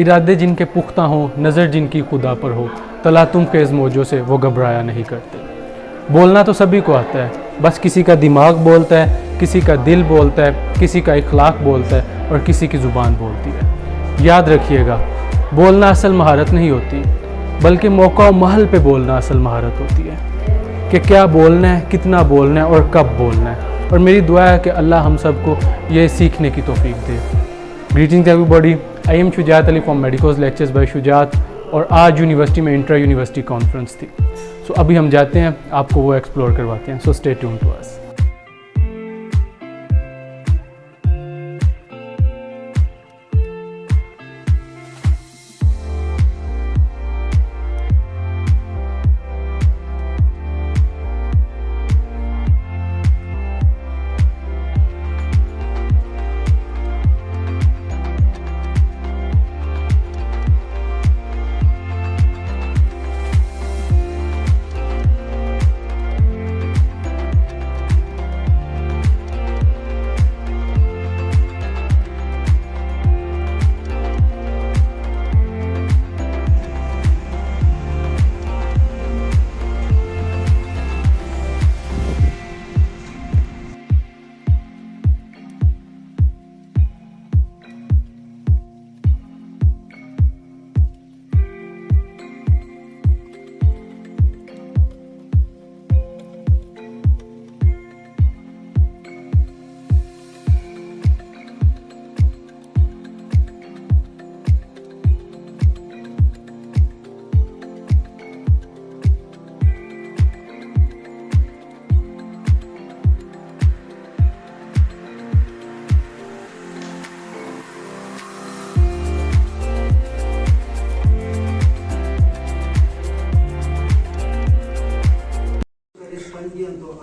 इरादे जिनके पुख्ता हों, नज़र जिनकी खुदा पर हो, तलातुम के इस मौजों से वो घबराया नहीं करते। बोलना तो सभी को आता है, बस किसी का दिमाग बोलता है, किसी का दिल बोलता है, किसी का इखलाक बोलता है और किसी की ज़ुबान बोलती है। याद रखिएगा, बोलना असल महारत नहीं होती, बल्कि मौका और महल पे बोलना असल महारत होती है कि क्या बोलना है, कितना बोलना है और कब बोलना है। और मेरी दुआ है कि अल्लाह हम सबको ये सीखने की तौफीक दे। Greetings everybody, I am Shujaat Ali from medicos lectures by Shujaat. और आज यूनिवर्सिटी में इंट्रा यूनिवर्सिटी कॉन्फ्रेंस थी। सो अभी हम जाते हैं, आपको वो एक्सप्लोर करवाते हैं। So stay tune to us.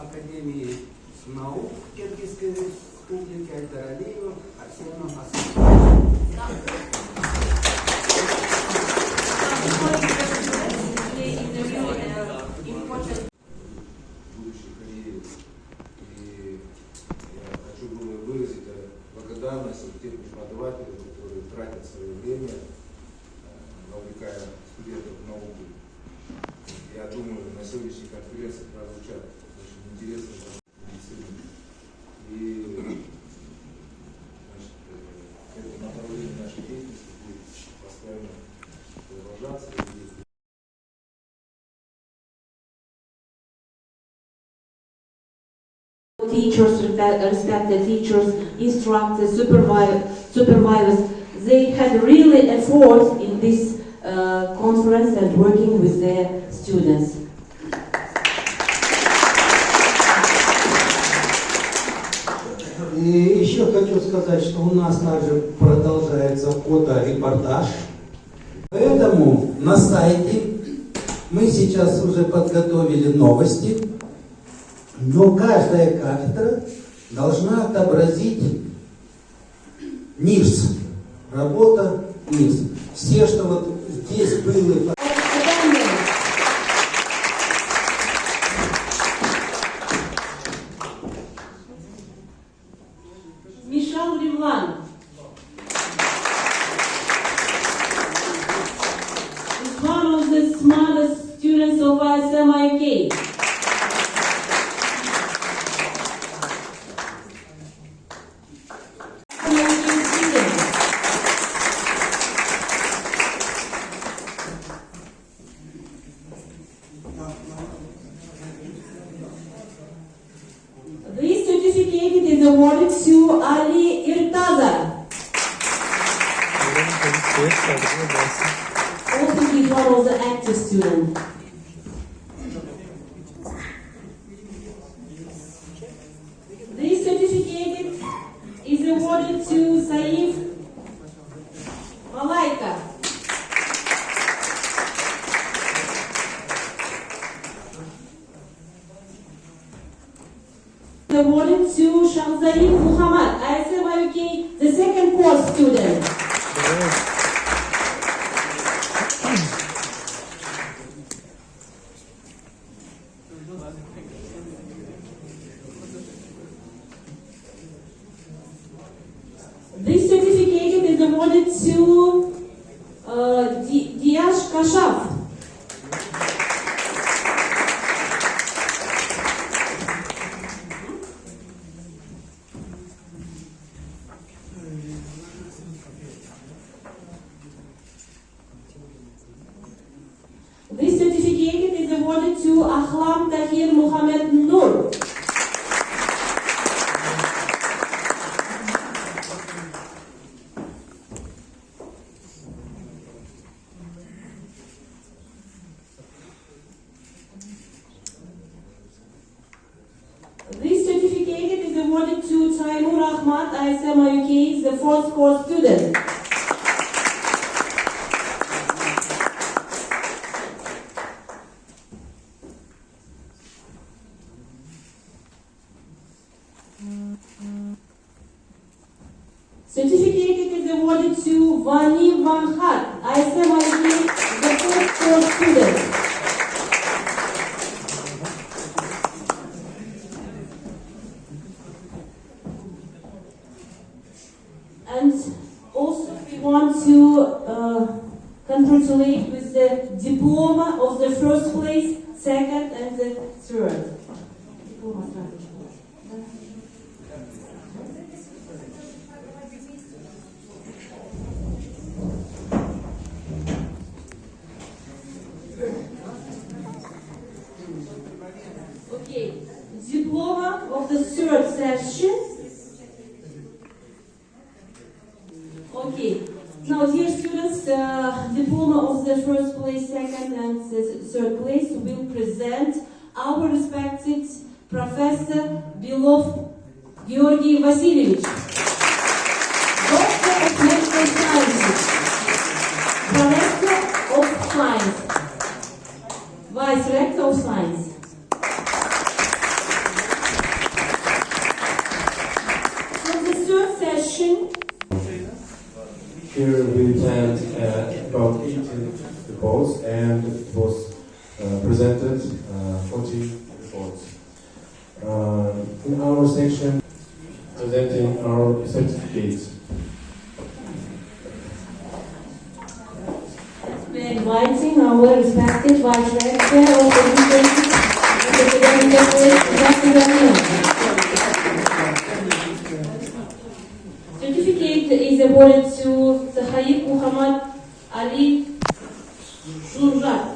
Академии наук Киргизской республики Альдаралиева Арсену Хасану. Будущей карьере. И я хочу выразить благодарность тем преподавателям, которые тратят свое время, вовлекая студентов в науку. Я думаю, на сегодняшней конференции прозвучат очень интересные медицины. И значит, это направление нашей деятельности будет постоянно продолжаться. Teachers, respected teachers, instructors, supervisors, they had really effort in this conference and working with their students. И еще хочу сказать, что у нас также продолжается фоторепортаж. Поэтому на сайте мы сейчас уже подготовили новости, но каждая кафедра должна отобразить НИРС, работа НИРС. Все, что вот здесь было... Is one of the smartest students of Ism-Iuk. This certificate is awarded to Ali Irtaza. Also, he's one of the active students. This certificate is awarded to Saif Malaika. Awarded to Shamzaid Muhammad, Ism-Iuk, the second course student. This certificate is awarded to geschafft. This certificate is awarded to Ahlam Tahir Muhammad Nur. This certificate is awarded to Taimur Ahmad, Ism-Iuk, the fourth course student. Certificate is awarded to Vani Vanhat, Ism-Iuk, the fourth course student. And also we want to congratulate with the diploma of the first place, second and the third. Диплома сразу. Okay, diploma of the third session. Okay, now dear students, diploma of the first place, second and the third place will present our respected Professor Belov Georgy Vasilyevich, Doctor of Medical Sciences, Professor of Science, Vice Rector of Science. For the third session, here we planned about 18 reports and it was presented 40 reports. In our section, presenting our certificates. we're inviting our respected Vice Rector of Education and Academic Affairs, Dr. Daniel. Certificate is awarded to Sahayib Muhammad Ali Shujaat.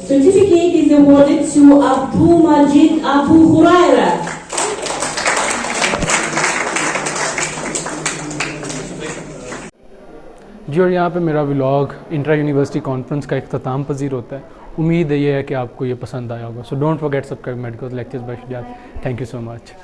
Certificate is awarded to Abu Majid Abu Huraira. जी और यहाँ पे मेरा vlog intra university conference का इख्तिताम पजीर होता है। उम्मीद ये है कि आपको ये पसंद आया होगा। So don't forget subscribe medical lectures by Shujaat. Thank you so much.